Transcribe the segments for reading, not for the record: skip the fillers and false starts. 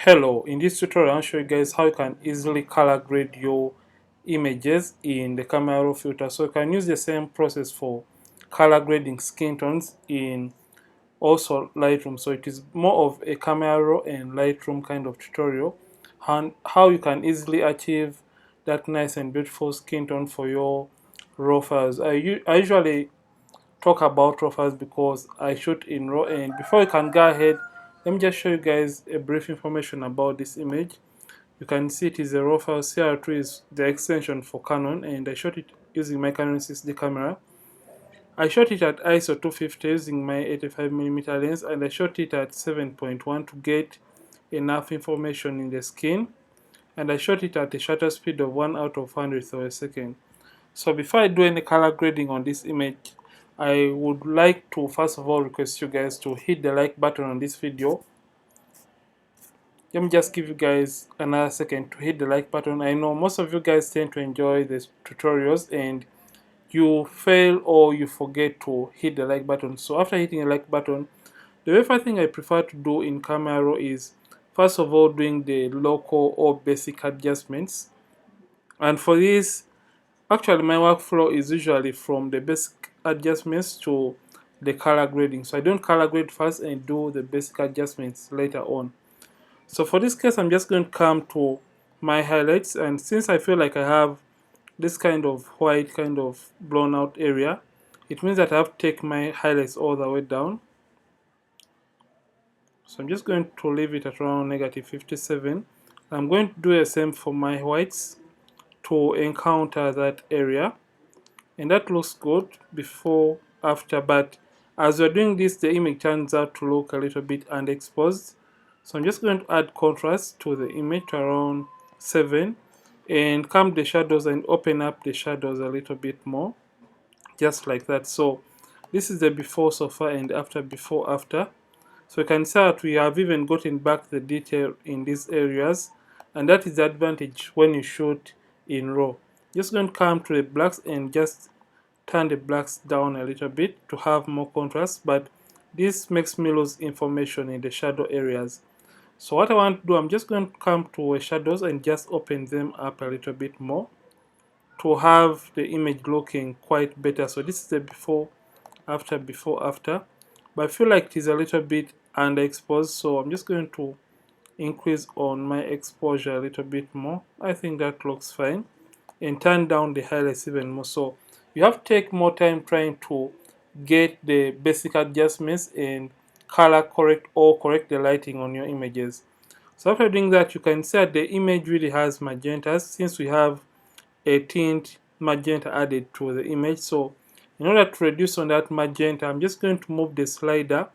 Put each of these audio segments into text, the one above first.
Hello, in this tutorial I'll show you guys how you can easily color grade your images in the camera raw filter. So you can use the same process for color grading skin tones in also Lightroom. So it is more of a camera raw and Lightroom kind of tutorial and how you can easily achieve that nice and beautiful skin tone for your raw files. I usually talk about raw files because I shoot in raw, and before you can go ahead, let me just show you guys a brief information about this image. You can see it is a raw file. CR2 is the extension for Canon, and I shot it using my Canon 6D camera. I shot it at ISO 250 using my 85mm lens, and I shot it at 7.1 to get enough information in the skin, and I shot it at a shutter speed of 1 out of 100th of a second. So before I do any color grading on this image, I would like to first of all request you guys to hit the like button on this video. Let me just give you guys another second to hit the like button. I know most of you guys tend to enjoy these tutorials and you fail or you forget to hit the like button. So after hitting the like button, the very first thing I prefer to do in Camera Raw is first of all doing the local or basic adjustments. And for this, actually my workflow is usually from the basic adjustments to the color grading. So I don't color grade first and do the basic adjustments later on. So for this case, I'm just going to come to my highlights, and since I feel like I have this kind of white kind of blown out area, it means that I have to take my highlights all the way down. So I'm just going to leave it at around -57. I'm going to do the same for my whites to encounter that area, and that looks good before after, but as we're doing this the image turns out to look a little bit underexposed. So I'm just going to add contrast to the image to around 7 and come the shadows and open up the shadows a little bit more, just like that. So this is the before so far and after, before after. So you can see that we have even gotten back the detail in these areas, and that is the advantage when you shoot in RAW. Just going to come to the blacks and just turn the blacks down a little bit to have more contrast, but this makes me lose information in the shadow areas. So what I want to do, I'm just going to come to shadows and just open them up a little bit more to have the image looking quite better. So this is the before after, but I feel like it is a little bit underexposed, so I'm just going to increase on my exposure a little bit more. I think that looks fine, and turn down the highlights even more. So you have to take more time trying to get the basic adjustments and color correct or correct the lighting on your images. So after doing that, you can see that the image really has magentas, since we have a tint magenta added to the image. So in order to reduce on that magenta, I'm just going to move the slider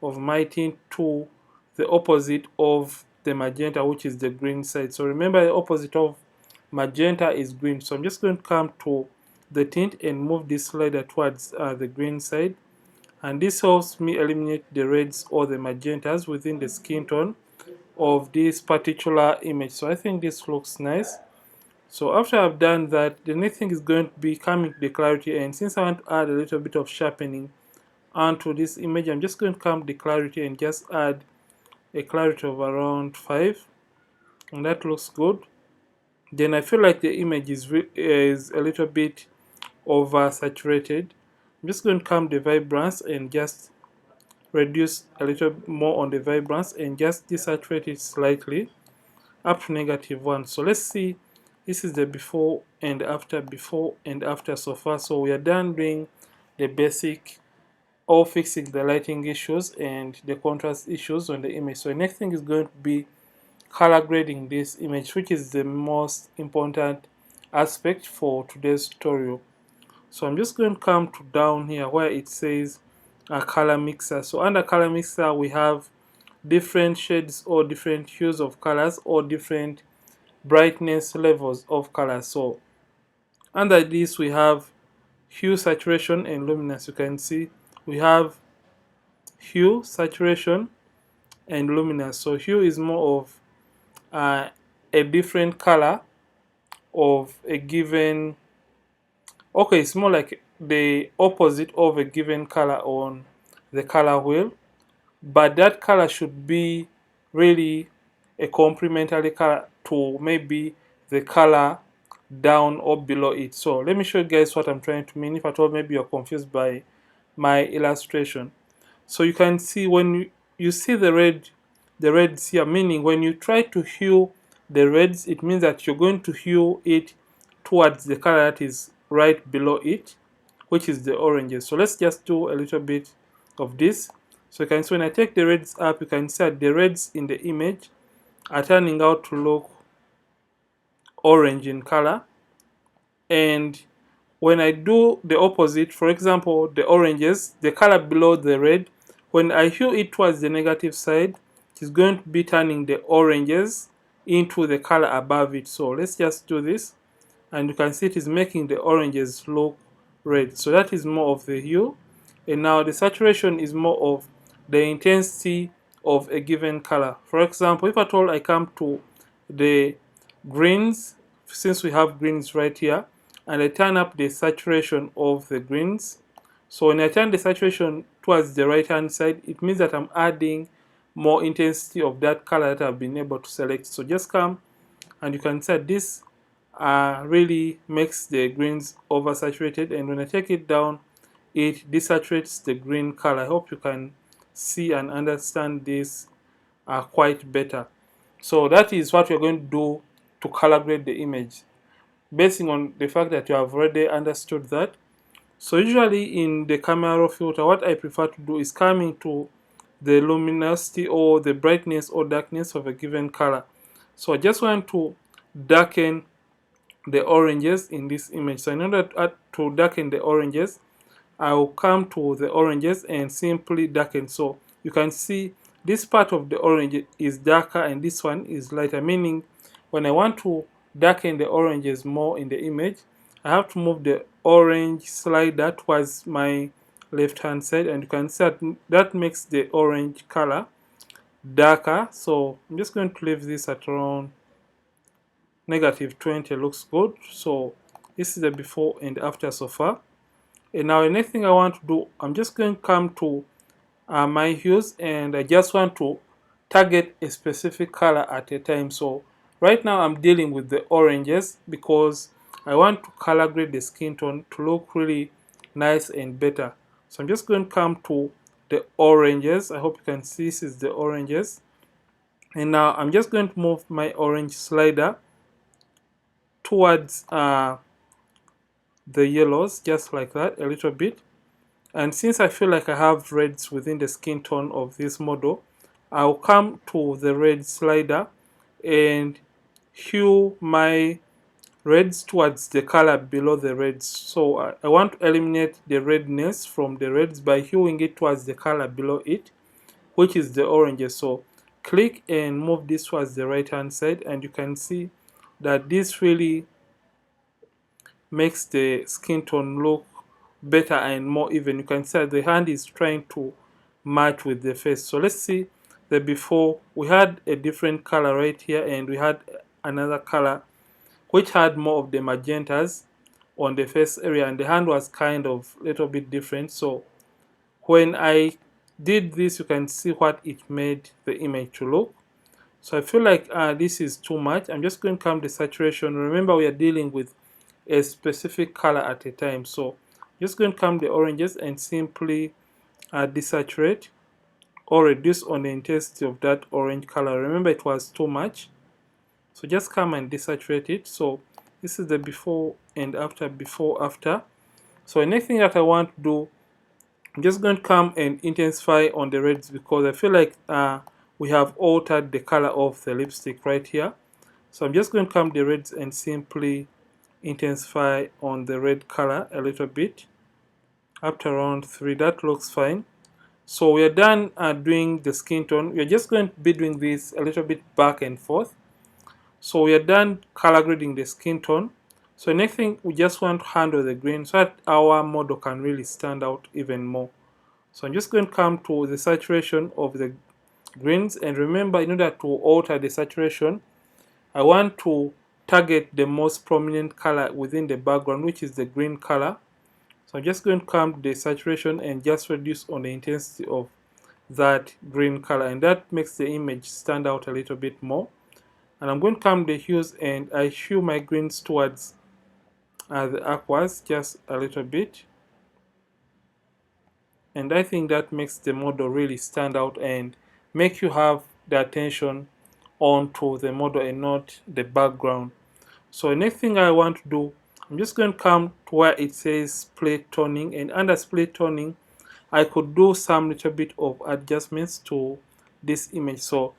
of my tint to the opposite of the magenta, which is the green side. So remember, the opposite of magenta is green. So I'm just going to come to the tint and move this slider towards the green side, and this helps me eliminate the reds or the magentas within the skin tone of this particular image. So I think this looks nice. So after I've done that, the next thing is going to be coming to the clarity, and since I want to add a little bit of sharpening onto this image, I'm just going to come to the clarity and just add a clarity of around 5, and that looks good. Then I feel like the image is a little bit oversaturated. I'm just going to come to the vibrance and just reduce a little more on the vibrance and just desaturate it slightly up to -1. So let's see, this is the before and after so far. So we are done doing the basic or fixing the lighting issues and the contrast issues on the image. So the next thing is going to be color grading this image, which is the most important aspect for today's tutorial. So I'm just going to come to down here where it says color mixer. So under color mixer we have different shades or different hues of colors or different brightness levels of colors. So under this we have hue, saturation, and luminance. You can see we have hue, saturation, and luminance. So hue is more of a different color of a given, okay, it's more like the opposite of a given color on the color wheel, but that color should be really a complementary color to maybe the color down or below it. So let me show you guys what I'm trying to mean, if at all maybe you're confused by my illustration. So you can see when you see the reds here, meaning when you try to hue the reds, it means that you're going to hue it towards the color that is right below it, which is the oranges. So let's just do a little bit of this. So you can see when I take the reds up, you can see that the reds in the image are turning out to look orange in color. And when I do the opposite, for example, the oranges, the color below the red, when I hue it towards the negative side, it is going to be turning the oranges into the color above it. So let's just do this, and you can see it is making the oranges look red. So that is more of the hue. And now the saturation is more of the intensity of a given color. For example, if at all I come to the greens, since we have greens right here, and I turn up the saturation of the greens. So when I turn the saturation towards the right hand side, it means that I'm adding more intensity of that color that I've been able to select. So just come and you can see this really makes the greens oversaturated, and when I take it down, it desaturates the green color. I hope you can see and understand this quite better. So that is what we're going to do to color grade the image, basing on the fact that you have already understood that. So usually in the camera raw filter, what I prefer to do is come into the luminosity or the brightness or darkness of a given color. So I just want to darken the oranges in this image. So in order to darken the oranges, I will come to the oranges and simply darken. So you can see this part of the orange is darker and this one is lighter, meaning when I want to darken the oranges more in the image, I have to move the orange slider towards my left hand side, and you can see that makes the orange color darker. So I'm just going to leave this at around -20. Looks good. So this is the before and after so far. And now the next thing I want to do, I'm just going to come to my hues, and I just want to target a specific color at a time. So right now I'm dealing with the oranges because I want to color grade the skin tone to look really nice and better. So I'm just going to come to the oranges. I hope you can see this is the oranges. And now I'm just going to move my orange slider towards the yellows, just like that, a little bit. And since I feel like I have reds within the skin tone of this model, I'll come to the red slider and hue my reds towards the color below the reds. So I want to eliminate the redness from the reds by hueing it towards the color below it, which is the oranges. So click and move this towards the right hand side, and you can see that this really makes the skin tone look better and more even. You can see that the hand is trying to match with the face. So let's see the before. We had a different color right here, and we had another color which had more of the magentas on the face area, and the hand was kind of a little bit different. So when I did this, you can see what it made the image to look. So I feel like this is too much. I'm just going to come to saturation. Remember, we are dealing with a specific color at a time. So I'm just going to come the oranges and simply desaturate or reduce on the intensity of that orange color. Remember, it was too much. So just come and desaturate it. So this is the before and after, before, after. So the next thing that I want to do, I'm just going to come and intensify on the reds, because I feel like we have altered the color of the lipstick right here. So I'm just going to come the reds and simply intensify on the red color a little bit, up to around 3. That looks fine. So we are done doing the skin tone. We are just going to be doing this a little bit back and forth. So we are done color grading the skin tone. So next thing, we just want to handle the green so that our model can really stand out even more. So I'm just going to come to the saturation of the greens, and remember, in order to alter the saturation, I want to target the most prominent color within the background, which is the green color. So I'm just going to come to the saturation and just reduce on the intensity of that green color, and that makes the image stand out a little bit more. And I'm going to come the hues, and I hue my greens towards the aquas just a little bit, and I think that makes the model really stand out and make you have the attention onto the model and not the background. So the next thing I want to do, I'm just going to come to where it says split toning, and under split toning I could do some little bit of adjustments to this image. So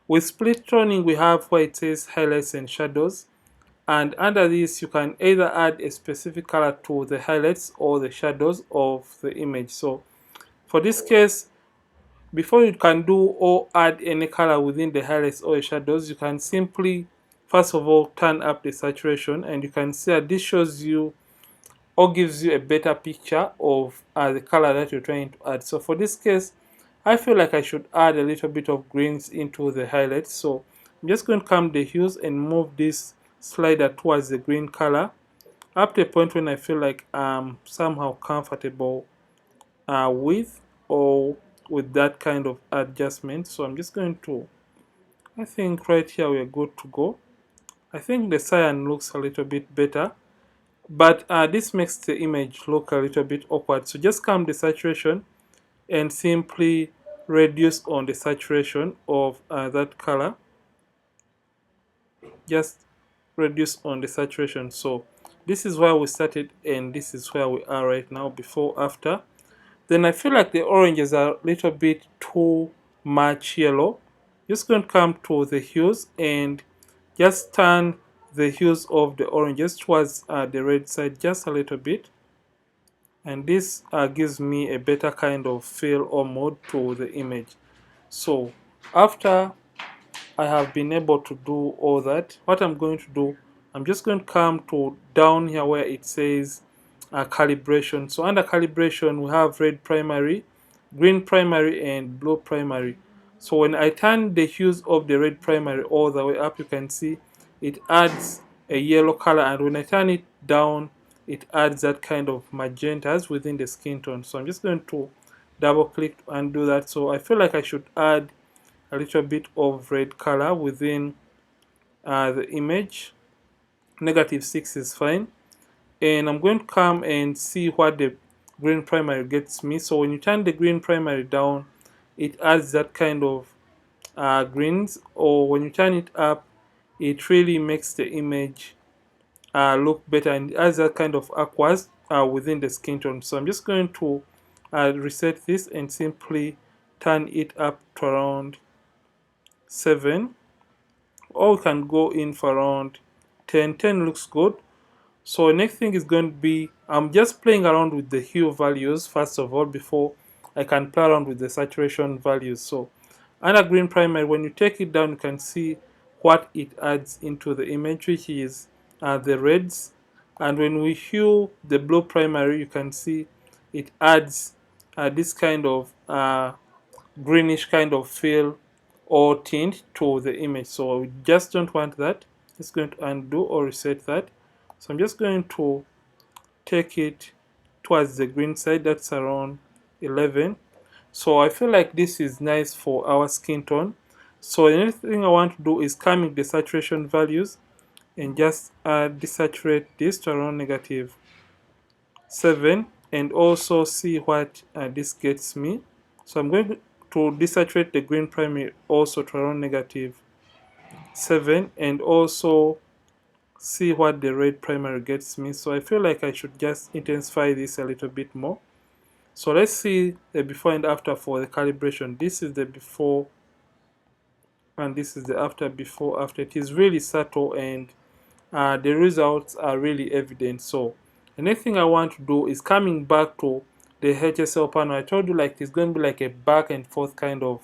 with split toning we have where it says highlights and shadows, and under this you can either add a specific color to the highlights or the shadows of the image. So for this case, before you can do or add any color within the highlights or the shadows, you can simply first of all turn up the saturation, and you can see that this shows you or gives you a better picture of the color that you're trying to add. So for this case, I feel like I should add a little bit of greens into the highlights. So I'm just going to come the hues and move this slider towards the green color up to a point when I feel like I'm somehow comfortable with or with that kind of adjustment. So I'm just going to, I think right here we're good to go. I think the cyan looks a little bit better, but this makes the image look a little bit awkward. So just come the saturation and simply reduce on the saturation of that color. Just reduce on the saturation. So this is where we started and this is where we are right now, before, after. Then I feel like the oranges are a little bit too much yellow. Just going to come to the hues and just turn the hues of the oranges towards the red side just a little bit. And this gives me a better kind of feel or mode to the image. So after I have been able to do all that, what I'm going to do, I'm just going to come to down here where it says calibration. So under calibration we have red primary, green primary and blue primary. So when I turn the hues of the red primary all the way up, you can see it adds a yellow color, and when I turn it down it adds that kind of magentas within the skin tone. So I'm just going to double click and do that. So I feel like I should add a little bit of red color within the image. -6 is fine, and I'm going to come and see what the green primary gets me. So when you turn the green primary down, it adds that kind of greens, or when you turn it up, it really makes the image look better, and it adds that kind of aquas within the skin tone. So I'm just going to reset this and simply turn it up to around 7, or we can go in for around 10. 10 looks good. So next thing is going to be, I'm just playing around with the hue values first of all before I can play around with the saturation values. So under green primary, when you take it down, you can see what it adds into the image, which is the reds. And when we hue the blue primary, you can see it adds this kind of greenish kind of feel or tint to the image. So we just don't want that. It's going to undo or reset that. So I'm just going to take it towards the green side. That's around 11. So I feel like this is nice for our skin tone. So the next thing I want to do is come in the saturation values and just desaturate this to around -7, and also see what this gets me. So I'm going to desaturate the green primary also to around -7, and also see what the red primary gets me. So I feel like I should just intensify this a little bit more. So let's see the before and after for the calibration. This is the before and this is the after. Before, after, it is really subtle, and the results are really evident. So the next thing I want to do is coming back to the HSL panel. I told you like it's going to be like a back and forth kind of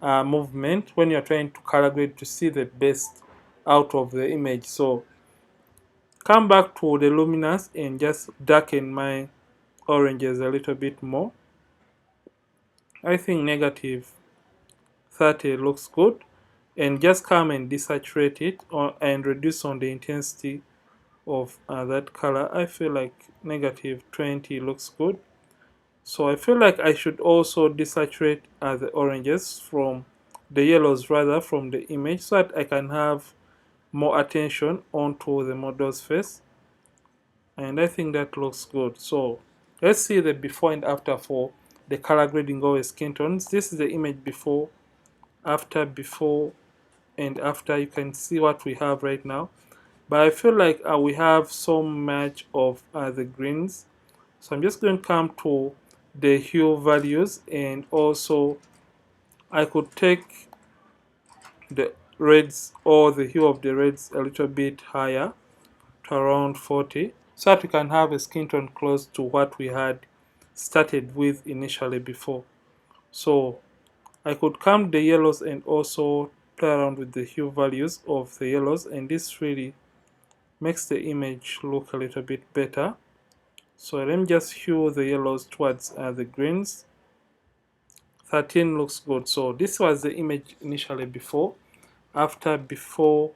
movement when you're trying to color grade to see the best out of the image. So come back to the luminance and just darken my oranges a little bit more. I think -30 looks good, and just come and desaturate it and reduce on the intensity of that color. I feel like -20 looks good. So I feel like I should also desaturate the oranges from the yellows rather from the image so that I can have more attention onto the model's face, and I think that looks good. So let's see the before and after for the color grading of skin tones. This is the image before, before and after. You can see what we have right now, but I feel like we have so much of the greens. So I'm just going to come to the hue values, and also I could take the reds or the hue of the reds a little bit higher to around 40, so that we can have a skin tone close to what we had started with initially before. So I could come the yellows and also play around with the hue values of the yellows, and this really makes the image look a little bit better. So let me just hue the yellows towards the greens. 13 looks good. So this was the image initially before. Before,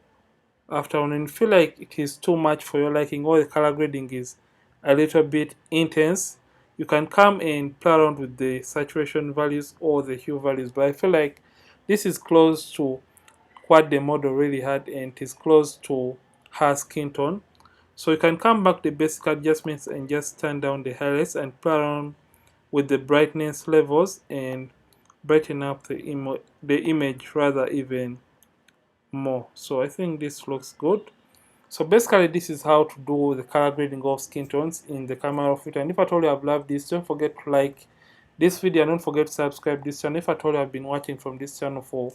after, when you feel like it is too much for your liking or the color grading is a little bit intense, you can come and play around with the saturation values or the hue values. But I feel like this is close to what the model really had, and it is close to her skin tone. So you can come back the basic adjustments and just turn down the highlights and play around with the brightness levels and brighten up the image rather even more. So I think this looks good. So basically this is how to do the color grading of skin tones in the camera filter. And if at all you have loved this, don't forget to like this video and don't forget to subscribe this channel. If at all you have been watching from this channel for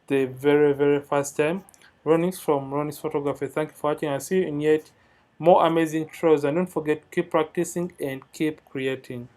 the very first time, Ronnie's from Ronnie's Photography. Thank you for watching. I'll see you in yet more amazing tutorials, and don't forget, keep practicing and keep creating.